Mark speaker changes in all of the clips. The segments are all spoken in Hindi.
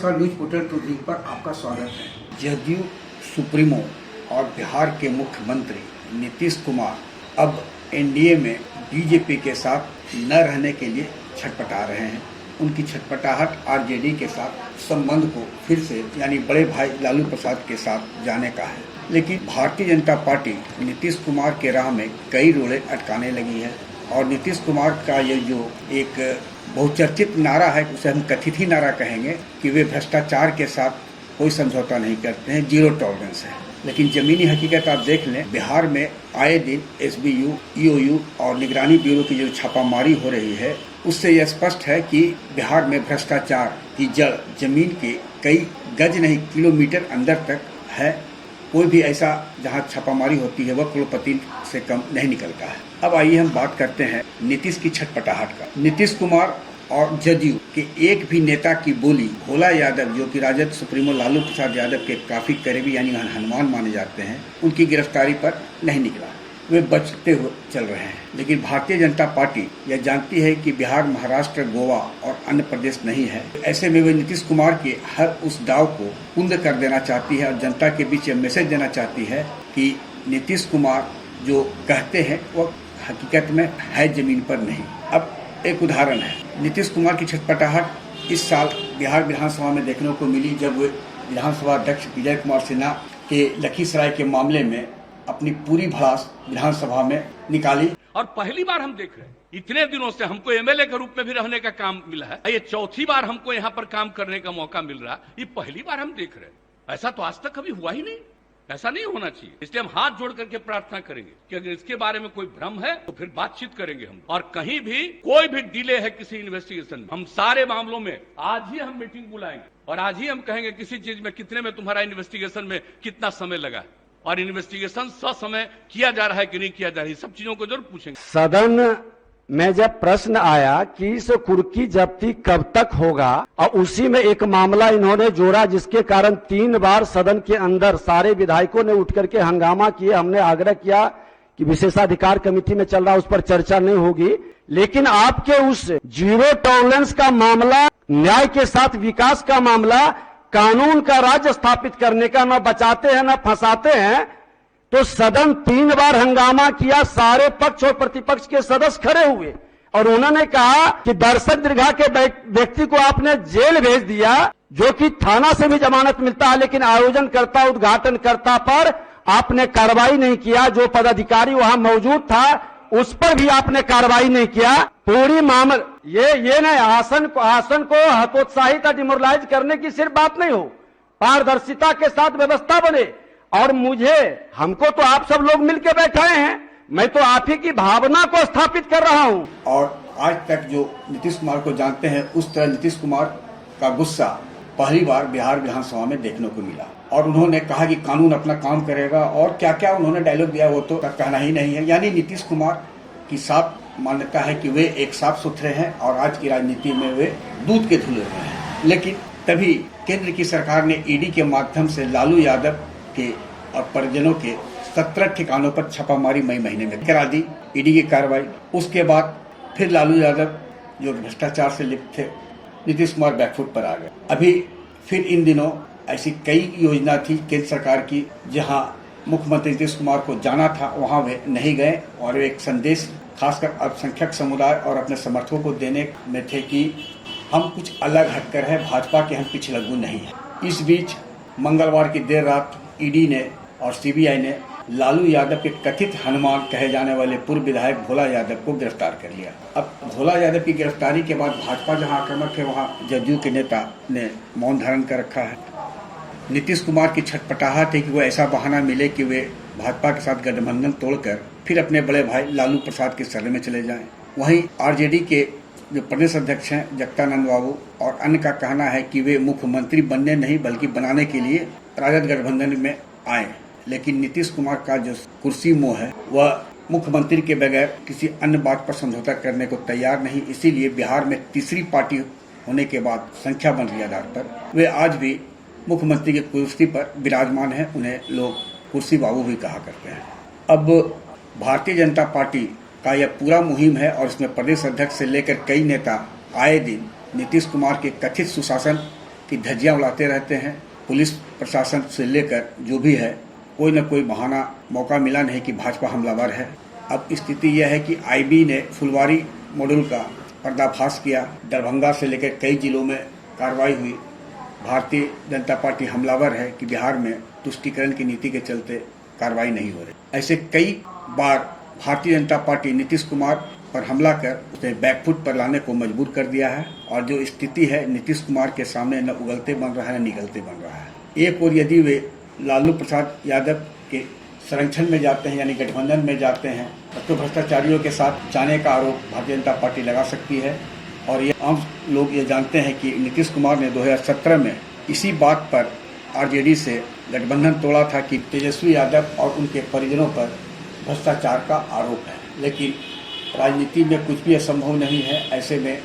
Speaker 1: नमस्कार, न्यूज पोर्टल टुडे पर आपका स्वागत है। जदयू सुप्रीमो और बिहार के मुख्यमंत्री नीतीश कुमार अब एनडीए में बीजेपी के साथ न रहने के लिए छटपटा रहे हैं। उनकी छटपटाहट आरजेडी के साथ संबंध को फिर से यानी बड़े भाई लालू प्रसाद के साथ जाने का है। लेकिन भारतीय जनता पार्टी नीतीश कुमार के राह में कई रोड़े अटकाने लगी है और नीतीश कुमार का ये जो एक बहुचर्चित नारा है, उसे हम कथित ही नारा कहेंगे कि वे भ्रष्टाचार के साथ कोई समझौता नहीं करते हैं, जीरो टॉलरेंस है। लेकिन जमीनी हकीकत आप देख लें, बिहार में आए दिन एसबीयू, ईओयू और निगरानी ब्यूरो की जो छापामारी हो रही है, उससे यह स्पष्ट है कि बिहार में भ्रष्टाचार की जड़ जमीन के कई गज नहीं किलोमीटर अंदर तक है। कोई भी ऐसा जहां छापामारी होती है वह करोड़पति से कम नहीं निकलता है। अब आइए हम बात करते हैं नीतीश की छटपटाहट का। नीतीश कुमार और जदयू के एक भी नेता की बोली भोला यादव, जो कि राजद सुप्रीमो लालू प्रसाद यादव के काफी करीबी यानी हनुमान माने जाते हैं, उनकी गिरफ्तारी पर नहीं निकला। वे बचते हुए चल रहे हैं। लेकिन भारतीय जनता पार्टी यह जानती है कि बिहार, महाराष्ट्र, गोवा और अन्य प्रदेश नहीं है। ऐसे में वे नीतीश कुमार के हर उस दाव को कुंद कर देना चाहती है और जनता के बीच यह मैसेज देना चाहती है कि नीतीश कुमार जो कहते हैं वह हकीकत में है जमीन पर नहीं। अब एक उदाहरण है, नीतीश कुमार की छटपटाहट इस साल बिहार विधानसभा में देखने को मिली, जब वे विधानसभा अध्यक्ष विजय कुमार सिन्हा के लखीसराय के मामले में अपनी पूरी भड़ास विधानसभा में निकाली।
Speaker 2: और पहली बार हम देख रहे हैं, इतने दिनों से हमको एमएलए के रूप में भी रहने का काम मिला है, ये चौथी बार हमको यहाँ पर काम करने का मौका मिल रहा है। ये पहली बार हम देख रहे हैं। ऐसा तो आज तक कभी हुआ ही नहीं, ऐसा नहीं होना चाहिए। इसलिए हम हाथ जोड़ करके प्रार्थना करेंगे कि अगर इसके बारे में कोई भ्रम है तो फिर बातचीत करेंगे हम। और कहीं भी कोई भी डिले है किसी इन्वेस्टिगेशन में, हम सारे मामलों में आज ही हम मीटिंग बुलाएंगे और आज ही हम कहेंगे किसी चीज में कितने में तुम्हारा इन्वेस्टिगेशन में कितना समय लगा है और इन्वेस्टिगेशन ससमय किया जा रहा है कि नहीं किया जा रहा है, सब चीजों को जरूर पूछेंगे।
Speaker 3: सदन में जब प्रश्न आया कि इस कुर्की जब्ती कब तक होगा, और उसी में एक मामला इन्होंने जोड़ा जिसके कारण 3 बार सदन के अंदर सारे विधायकों ने उठ करके हंगामा किए। हमने आग्रह किया कि विशेषाधिकार कमेटी में चल रहा, उस पर चर्चा नहीं होगी। लेकिन आपके उस जीरो टॉलरेंस का मामला, न्याय के साथ विकास का मामला, कानून का राज्य स्थापित करने का, न बचाते हैं न फंसाते हैं, तो सदन 3 बार हंगामा किया। सारे पक्ष और प्रतिपक्ष के सदस्य खड़े हुए और उन्होंने कहा कि दर्शक दीर्घा के व्यक्ति को आपने जेल भेज दिया, जो कि थाना से भी जमानत मिलता है, लेकिन आयोजनकर्ता, उद्घाटनकर्ता पर आपने कार्रवाई नहीं किया। जो पदाधिकारी वहां मौजूद था उस पर भी आपने कार्रवाई नहीं किया। पूरी मामला ये नहीं, आसन को हतोत्साहित या डिमोरलाइज करने की सिर्फ बात नहीं हो, पारदर्शिता के साथ व्यवस्था बने। और हमको तो आप सब लोग मिलकर बैठाए हैं, मैं तो आप ही की भावना को स्थापित कर रहा हूं।
Speaker 1: और आज तक जो नीतीश कुमार को जानते हैं, उस तरह नीतीश कुमार का गुस्सा पहली बार बिहार विधानसभा में देखने को मिला। और उन्होंने कहा कि कानून अपना काम करेगा, और क्या क्या उन्होंने डायलॉग दिया वो तो कहना ही नहीं है। यानी नीतीश कुमार की साफ मान्यता है कि वे एक साफ सुथरे हैं और आज की राजनीति में वे दूध के धुले हुए हैं। लेकिन तभी केंद्र की सरकार ने ईडी के माध्यम से लालू यादव के और परिजनों के 17 ठिकानों पर छापामारी मई महीने में करा दी, ईडी की कार्रवाई। उसके बाद फिर लालू यादव जो भ्रष्टाचार से लिप्त थे, नीतीश कुमार बैकफुट पर आ गए। अभी फिर इन दिनों ऐसी कई योजना थी केंद्र सरकार की, जहां मुख्यमंत्री नीतीश कुमार को जाना था वहां वे नहीं गए और एक संदेश खासकर अल्पसंख्यक समुदाय और अपने समर्थकों को देने में थे कि हम कुछ अलग हटकर है, भाजपा के हम पिछलग्गू नहीं है। इस बीच मंगलवार की देर रात ईडी ने और सीबीआई ने लालू यादव के कथित हनुमान कहे जाने वाले पूर्व विधायक भोला यादव को गिरफ्तार कर लिया। अब भोला यादव की गिरफ्तारी के बाद भाजपा जहां आक्रामक है, वहां जदयू के नेता ने मौन धारण कर रखा है। नीतीश कुमार की छटपटाहट है कि वो ऐसा बहाना मिले कि वे भाजपा के साथ गठबंधन तोड़कर फिर अपने बड़े भाई लालू प्रसाद के शरण में चले जाएं। वहीं आरजेडी के जो प्रदेश अध्यक्ष हैं जगदानंद बाबू और अन्य का कहना है कि वे मुख्यमंत्री बनने नहीं बल्कि बनाने के लिए राजद गठबंधन में आए। लेकिन नीतीश कुमार का जो कुर्सी मोह है, वह मुख्यमंत्री के बगैर किसी अन्य बात पर समझौता करने को तैयार नहीं। इसीलिए बिहार में तीसरी पार्टी होने के बाद संख्या बल के आधार पर वे आज भी मुख्यमंत्री की कुर्सी पर विराजमान है। उन्हें लोग कुर्सी बाबू भी कहा करते हैं। अब भारतीय जनता पार्टी का यह पूरा मुहिम है और इसमें प्रदेश अध्यक्ष से लेकर कई नेता आए दिन नीतीश कुमार के कथित सुशासन की धज्जियां उड़ाते रहते हैं। पुलिस प्रशासन से लेकर जो भी है, कोई न कोई बहाना मौका मिला नहीं कि भाजपा हमलावर है। अब स्थिति यह है कि आईबी ने फुलवारी मॉडल का पर्दाफाश किया। दरभंगा से लेकर कई जिलों में कार्रवाई हुई। भारतीय जनता पार्टी हमलावर है कि बिहार में तुष्टीकरण की नीति के चलते कार्रवाई नहीं हो रही। ऐसे कई बार भारतीय जनता पार्टी नीतीश कुमार पर हमला कर उसे बैकफुट पर लाने को मजबूर कर दिया है और जो स्थिति है नीतीश कुमार के सामने न उगलते बन रहा है न निगलते बन रहा है। एक और यदि वे लालू प्रसाद यादव के संरक्षण में जाते हैं यानी गठबंधन में जाते हैं तो भ्रष्टाचारियों के साथ जाने का आरोप भारतीय जनता पार्टी लगा सकती है। और ये आम लोग ये जानते हैं कि नीतीश कुमार ने 2017 में इसी बात पर आरजेडी से गठबंधन तोड़ा था कि तेजस्वी यादव और उनके परिजनों पर भ्रष्टाचार का आरोप है। लेकिन राजनीति में कुछ भी असंभव नहीं है। ऐसे में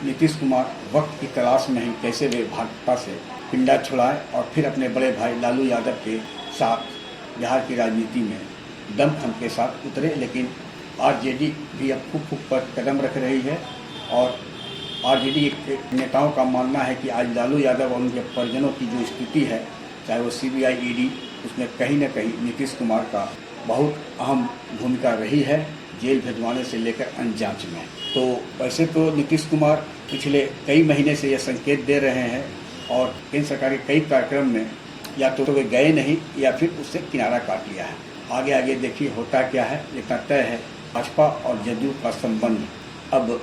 Speaker 1: नीतीश कुमार वक्त की तलाश में ही कैसे वे भाजपा से पिंडा छुड़ाए और फिर अपने बड़े भाई लालू यादव के साथ बिहार की राजनीति में दमखम के साथ उतरे। लेकिन आरजेडी भी अब फूक पर कदम रख रही है और आरजेडी के नेताओं का मानना है कि आज लालू यादव और उनके परिजनों की जो स्थिति है, चाहे वो सीबीआई, ईडी, उसमें कहीं न कहीं नीतीश कुमार का बहुत अहम भूमिका रही है, जेल भिजवाने से लेकर अन्य जांच में। तो वैसे तो नीतीश कुमार पिछले कई महीने से यह संकेत दे रहे हैं और केंद्र सरकार के कई कार्यक्रम में या तो वे गए नहीं या फिर उससे किनारा काट लिया है। आगे आगे देखिए होता क्या है। लेकिन तय है भाजपा और जदयू का संबंध अब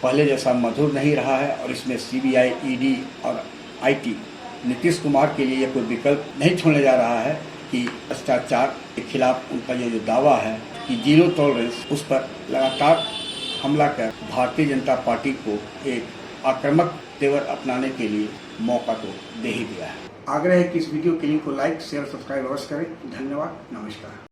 Speaker 1: पहले जैसा मधुर नहीं रहा है और इसमें सीबीआई, ईडी और आईटी नीतीश कुमार के लिए कोई विकल्प नहीं छोड़ने जा रहा है कि भ्रष्टाचार के खिलाफ उनका ये जो दावा है कि जीरो टॉलरेंस, उस पर लगातार हमला कर भारतीय जनता पार्टी को एक आक्रामक तेवर अपनाने के लिए मौका तो दे ही दिया है। आग्रह है कि इस वीडियो के लिंक को लाइक, शेयर, सब्सक्राइब अवश्य करें। धन्यवाद, नमस्कार।